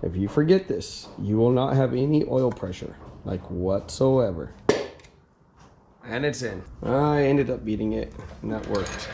If you forget this, you will not have any oil pressure, like whatsoever. And it's in. I ended up beating it, and that worked.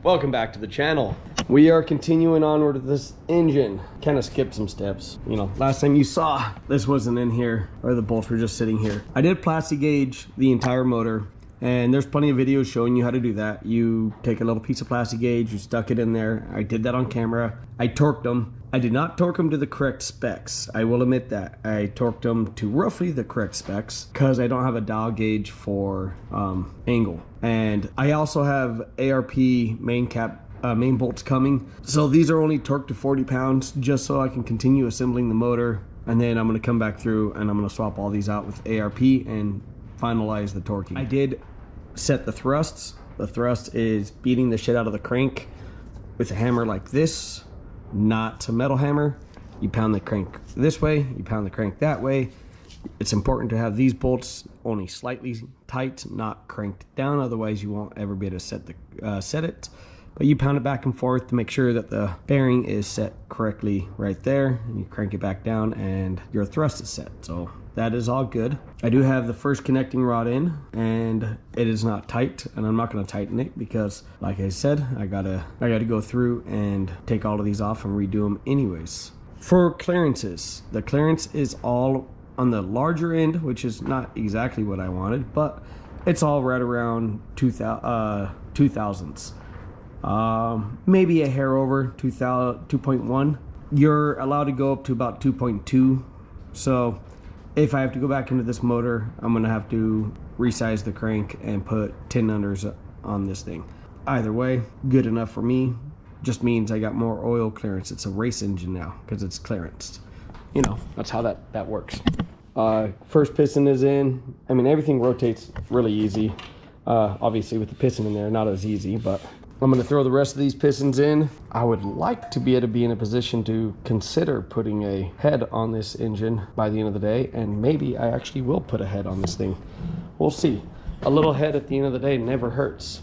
Welcome back to the channel. We are continuing onward with this engine. Kind of skipped some steps. You know, last time you saw, this wasn't in here, or the bolts were just sitting here. I did plastic gauge the entire motor, and there's plenty of videos showing you how to do that. You take a little piece of plastic gauge, you stuck it in there. I did that on camera. I torqued them. I did not torque them to the correct specs. I will admit that. I torqued them to roughly the correct specs because I don't have a dial gauge for angle. And I also have ARP main bolts coming. So these are only torqued to 40 pounds just so I can continue assembling the motor. And then I'm gonna come back through and I'm gonna swap all these out with ARP and finalize the torquing. I did set the thrusts. The thrust is beating the shit out of the crank with a hammer like this, not a metal hammer. You pound the crank this way, you pound the crank that way. It's important to have these bolts only slightly tight, not cranked down, otherwise you won't ever be able to set it. But you pound it back and forth to make sure that the bearing is set correctly right there, and you crank it back down and your thrust is set. So that is all good. I do have the first connecting rod in, and it is not tight, and I'm not going to tighten it because, like I said, I gotta go through and take all of these off and redo them anyways. For clearances, the clearance is all on the larger end, which is not exactly what I wanted, but it's all right around 2000s. Maybe a hair over 2.1. You're allowed to go up to about 2.2. So if I have to go back into this motor, I'm gonna have to resize the crank and put 10 unders on this thing. Either way, good enough for me. Just means I got more oil clearance. It's a race engine now because it's clearanced. You know, that's how that works. First piston is in. I mean, everything rotates really easy. Obviously with the piston in there, not as easy, but I'm going to throw the rest of these pistons in. I would like to be able to be in a position to consider putting a head on this engine by the end of the day, and maybe I actually will put a head on this thing. We'll see. A little head at the end of the day never hurts.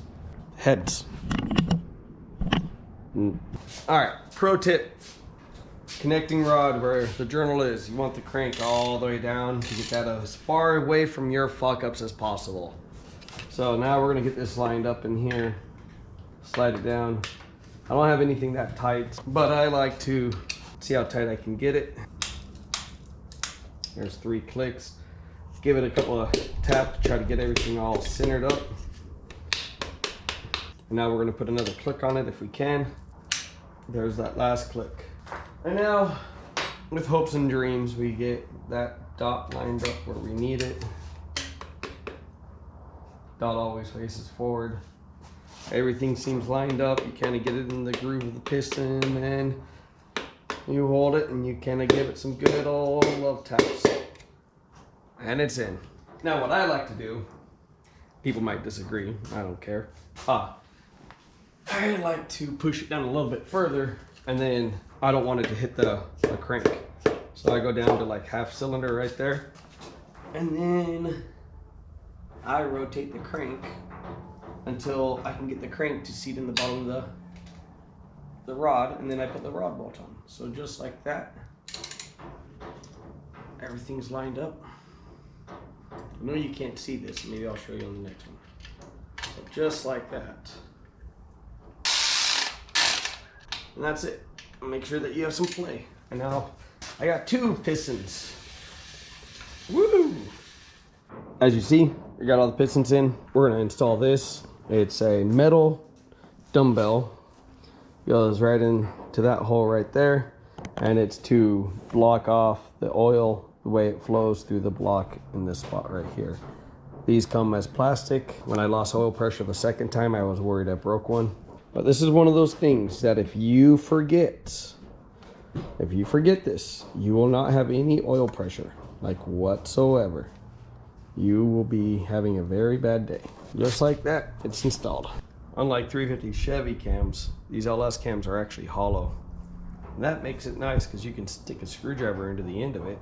Heads. All right, pro tip. Connecting rod where the journal is. You want the crank all the way down to get that as far away from your fuck-ups as possible. So now we're going to get this lined up in here. Slide it down. I don't have anything that tight, but I like to see how tight I can get it. There's 3 clicks. Give it a couple of taps to try to get everything all centered up. And now we're going to put another click on it if we can. There's that last click. And now, with hopes and dreams, we get that dot lined up where we need it. Dot always faces forward. Everything seems lined up. You kind of get it in the groove of the piston, and you hold it and you kind of give it some good old love taps. And it's in. Now what I like to do, people might disagree, I don't care. I like to push it down a little bit further, and then I don't want it to hit the crank. So I go down to like half cylinder right there, and then I rotate the crank until I can get the crank to seat in the bottom of the rod, and then I put the rod bolt on. So just like that, everything's lined up. I know you can't see this, maybe I'll show you on the next one. But just like that. And that's it. Make sure that you have some play. And now I got 2 pistons. Woo! As you see, we got all the pistons in. We're gonna install this. It's a metal dumbbell. Goes right into that hole right there. And it's to block off the oil the way it flows through the block in this spot right here. These come as plastic. When I lost oil pressure the second time, I was worried I broke one. But this is one of those things that if you forget this, you will not have any oil pressure, like whatsoever. You will be having a very bad day. Just like that, it's installed. Unlike 350 Chevy cams, these LS cams are actually hollow. And that makes it nice because you can stick a screwdriver into the end of it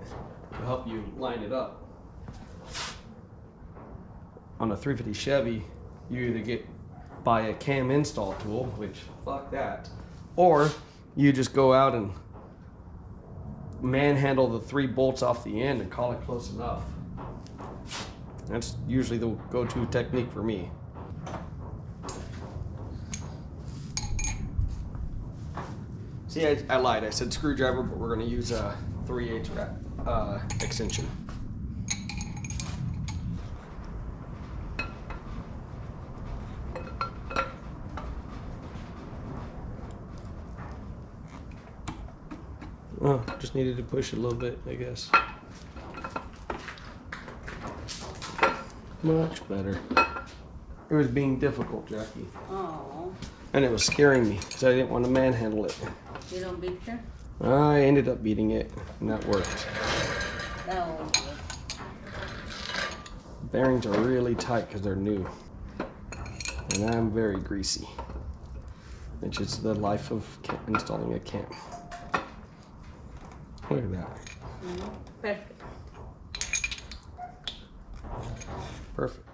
to help you line it up. On a 350 Chevy, you either buy a cam install tool, which fuck that, or you just go out and manhandle the 3 bolts off the end and call it close enough. That's usually the go-to technique for me. See, I lied. I said screwdriver, but we're going to use a 3/8 extension. Oh, just needed to push it a little bit, I guess. Much better. It was being difficult, Jackie. Oh. And it was scaring me because I didn't want to manhandle it. You don't beat her? I ended up beating it, and that worked. No. Bearings are really tight because they're new. And I'm very greasy. Which is the life of installing a cam. Look at that. Perfect. Perfect.